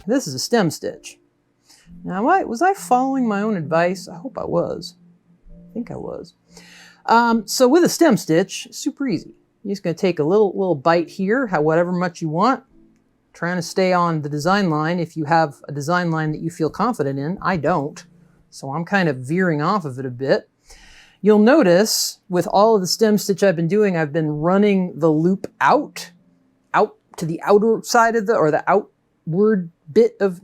This is a stem stitch. Now, was I following my own advice? I hope I was. I think I was. So with a stem stitch, super easy. You're just going to take a little bite here, however much you want. Trying to stay on the design line if you have a design line that you feel confident in. I don't. So I'm kind of veering off of it a bit. You'll notice with all of the stem stitch I've been doing, I've been running the loop out to the outer side of or the outward bit of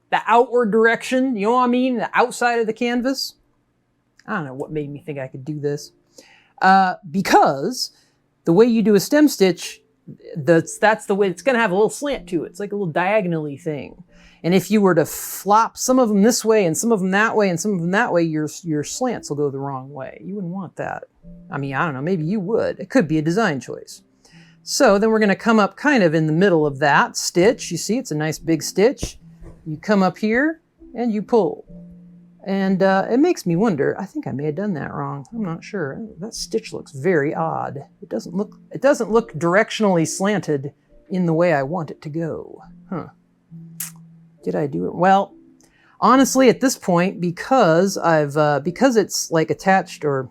the outward direction. You know what I mean? The outside of the canvas. I don't know what made me think I could do this. Because the way you do a stem stitch, that's the way it's going to have a little slant to it. It's like a little diagonally thing. And if you were to flop some of them this way and some of them that way and some of them that way, your slants will go the wrong way. You wouldn't want that. I mean, I don't know, maybe you would. It could be a design choice. So then we're going to come up kind of in the middle of that stitch. You see, it's a nice big stitch. You come up here and you pull. And it makes me wonder, I think I may have done that wrong. I'm not sure. That stitch looks very odd. It doesn't look directionally slanted in the way I want it to go. Huh. Did I do it? Well, honestly, at this point, because it's like attached or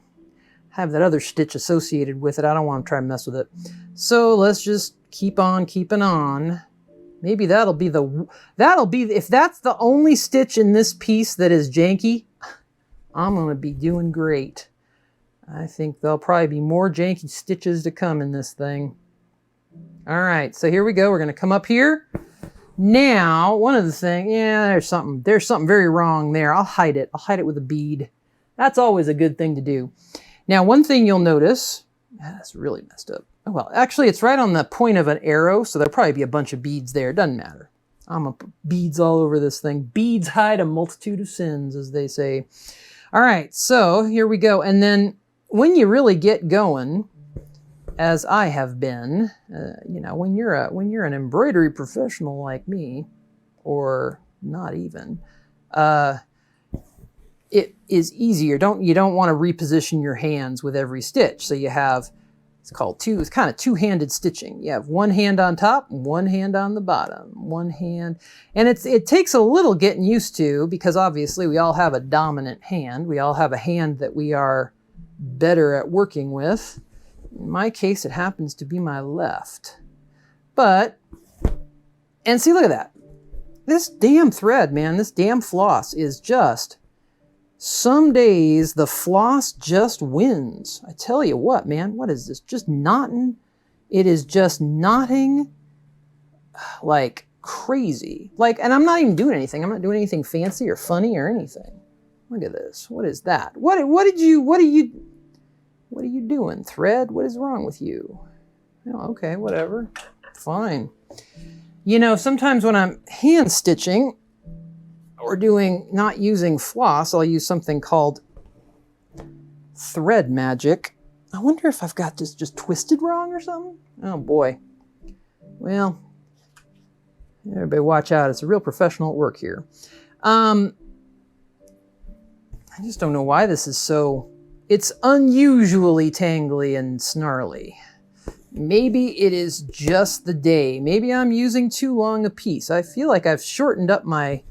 have that other stitch associated with it, I don't want to try and mess with it. So let's just keep on keeping on. Maybe if that's the only stitch in this piece that is janky, I'm going to be doing great. I think there'll probably be more janky stitches to come in this thing. All right, so here we go. We're going to come up here. Now, one of the things, yeah, there's something very wrong there. I'll hide it. I'll hide it with a bead. That's always a good thing to do. Now, one thing you'll notice, that's really messed up. Well, actually, it's right on the point of an arrow, so there'll probably be a bunch of beads there. Doesn't matter. I'm going to put beads all over this thing. Beads hide a multitude of sins, as they say. All right, so here we go. And then when you really get going, as I have been, you know, when you're an embroidery professional like me, or not even, it is easier. You don't want to reposition your hands with every stitch. So you have, it's kind of two-handed stitching. You have one hand on top, one hand on the bottom, one hand. And it takes a little getting used to, because obviously we all have a dominant hand. We all have a hand that we are better at working with. In my case, it happens to be my left. And see, look at that. This damn thread, man, this damn floss is just, some days the floss just wins. I tell you what, man, what is this? Just knotting. It is just knotting like crazy. And I'm not even doing anything. I'm not doing anything fancy or funny or anything. Look at this. What is that? What are you doing, thread? What is wrong with you? Oh, okay, whatever. Fine. You know, sometimes when I'm hand stitching, or not using floss, I'll use something called thread magic. I wonder if I've got this just twisted wrong or something. Oh boy. Well, everybody watch out. It's a real professional at work here. I just don't know why this is so, it's unusually tangly and snarly. Maybe it is just the day. Maybe I'm using too long a piece. I feel like I've shortened up my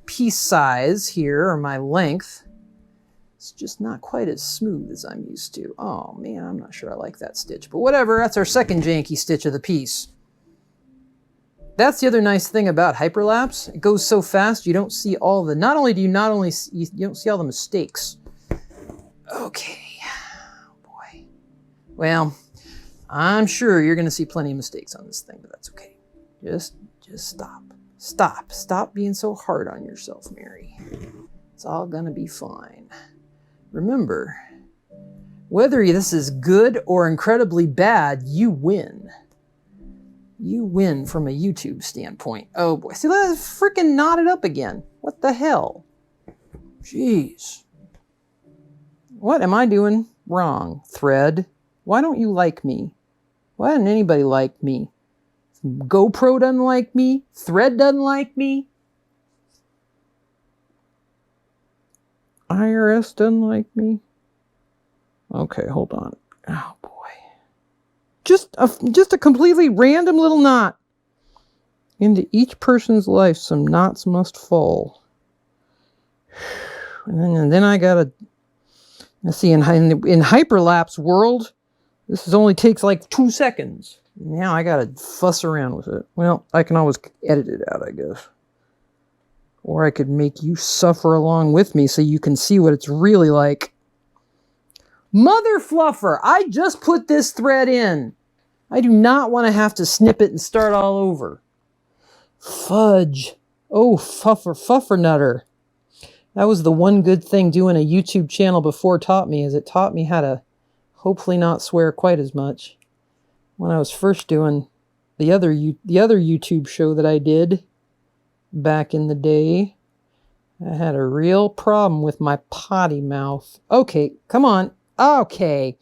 piece size here, or my length. It's just not quite as smooth as I'm used to. Oh man, I'm not sure I like that stitch, but whatever, that's our second janky stitch of the piece. That's the other nice thing about hyperlapse. It goes so fast you don't see all the, you don't see all the mistakes. Okay, oh boy. Well, I'm sure you're gonna see plenty of mistakes on this thing, but that's okay. Just stop. Stop being so hard on yourself, Mary. It's all gonna be fine. Remember, whether this is good or incredibly bad, you win. You win from a YouTube standpoint. Oh boy, see, let's freaking knot it up again. What the hell? Jeez. What am I doing wrong, thread? Why don't you like me? Why doesn't anybody like me? GoPro doesn't like me. Thread doesn't like me. IRS doesn't like me. Okay, hold on. Oh boy. Just a completely random little knot. Into each person's life, some knots must fall. And then I gotta, let's see, in hyperlapse world, this only takes like 2 seconds. Now I gotta fuss around with it. Well, I can always edit it out, I guess. Or I could make you suffer along with me so you can see what it's really like. Mother fluffer, I just put this thread in. I do not want to have to snip it and start all over. Fudge. Oh, fuffer nutter. That was the one good thing doing a YouTube channel before taught me, is it taught me how to hopefully not swear quite as much. When I was first doing the other YouTube show that I did back in the day, I had a real problem with my potty mouth. Okay, come on. Okay.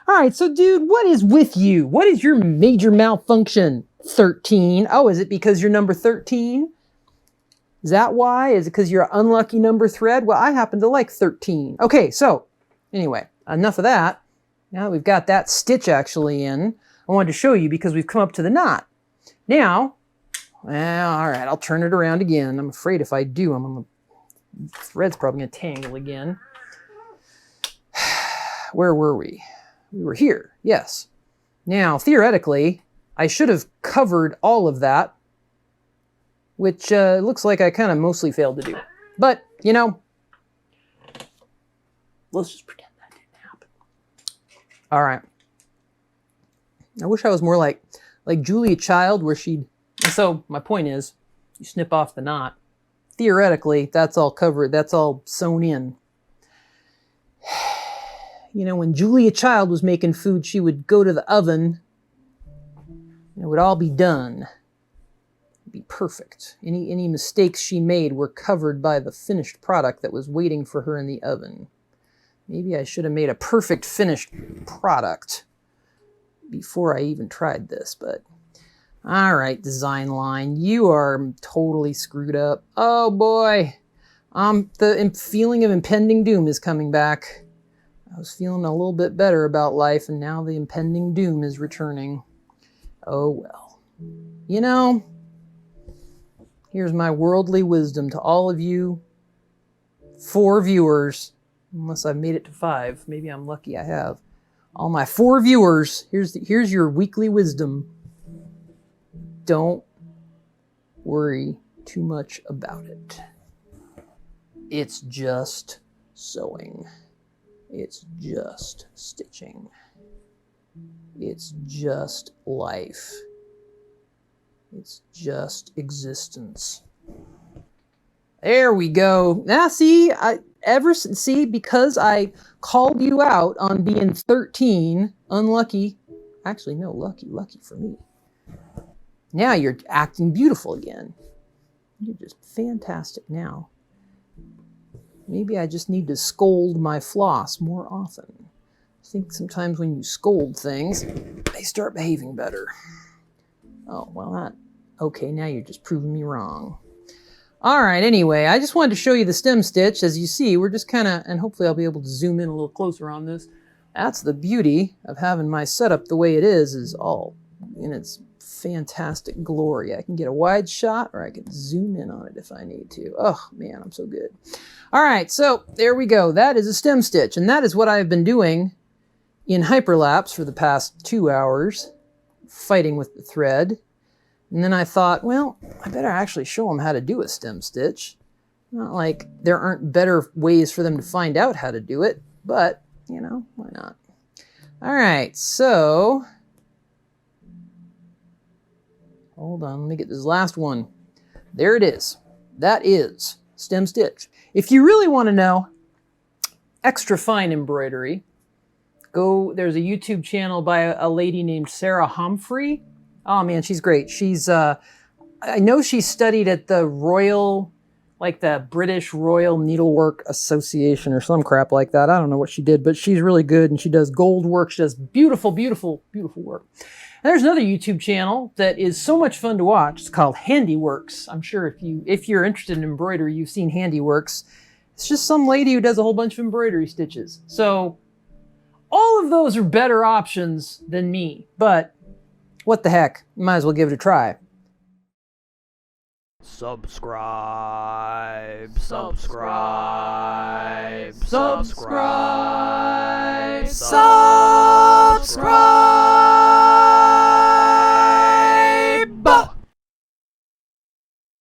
All right, so dude, what is with you? What is your major malfunction? 13. Oh, is it because you're number 13? Is that why? Is it because you're an unlucky number thread? Well, I happen to like 13. Okay, so anyway, enough of that. Now that we've got that stitch actually in, I wanted to show you because we've come up to the knot. Now, well, all right, I'll turn it around again. I'm afraid if I do, the thread's probably going to tangle again. Where were we? We were here, yes. Now, theoretically, I should have covered all of that, which looks like I kind of mostly failed to do. But, you know, let's just pretend that didn't happen. All right. I wish I was more like Julia Child, where she'd... So, my point is, you snip off the knot. Theoretically, that's all covered. That's all sewn in. You know, when Julia Child was making food, she would go to the oven. And it would all be done. It'd be perfect. Any mistakes she made were covered by the finished product that was waiting for her in the oven. Maybe I should have made a perfect finished product before I even tried this, but... All right, design line, you are totally screwed up. Oh boy, the feeling of impending doom is coming back. I was feeling a little bit better about life, and now the impending doom is returning. Oh well. You know, here's my worldly wisdom to all of you 4 viewers, unless I've made it to 5. Maybe I'm lucky I have. All my 4 viewers, here's your weekly wisdom. Don't worry too much about it. It's just sewing. It's just stitching. It's just life. It's just existence. There we go. Now see, because I called you out on being 13, unlucky. Actually, no, lucky for me. Now you're acting beautiful again. You're just fantastic now. Maybe I just need to scold my floss more often. I think sometimes when you scold things, they start behaving better. Oh, well, okay, now you're just proving me wrong. All right, anyway, I just wanted to show you the stem stitch. As you see, we're just kind of, and hopefully I'll be able to zoom in a little closer on this. That's the beauty of having my setup the way it is all in its fantastic glory. I can get a wide shot, or I can zoom in on it if I need to. Oh man, I'm so good. All right, so there we go. That is a stem stitch, and that is what I've been doing in hyperlapse for the past 2 hours, fighting with the thread. And then I thought, well, I better actually show them how to do a stem stitch. Not like there aren't better ways for them to find out how to do it, but, you know, why not? All right, so... Hold on, let me get this last one. There it is. That is stem stitch. If you really want to know extra fine embroidery, there's a YouTube channel by a lady named Sarah Humphrey. Oh man, she's great. She's, I know she studied at the the British Royal Needlework Association or some crap like that. I don't know what she did, but she's really good and she does gold work. She does beautiful, beautiful, beautiful work. And there's another YouTube channel that is so much fun to watch. It's called Handiworks. I'm sure if you're interested in embroidery, you've seen Handiworks. It's just some lady who does a whole bunch of embroidery stitches. So all of those are better options than me, but what the heck, might as well give it a try. Subscribe, subscribe, subscribe, subscribe.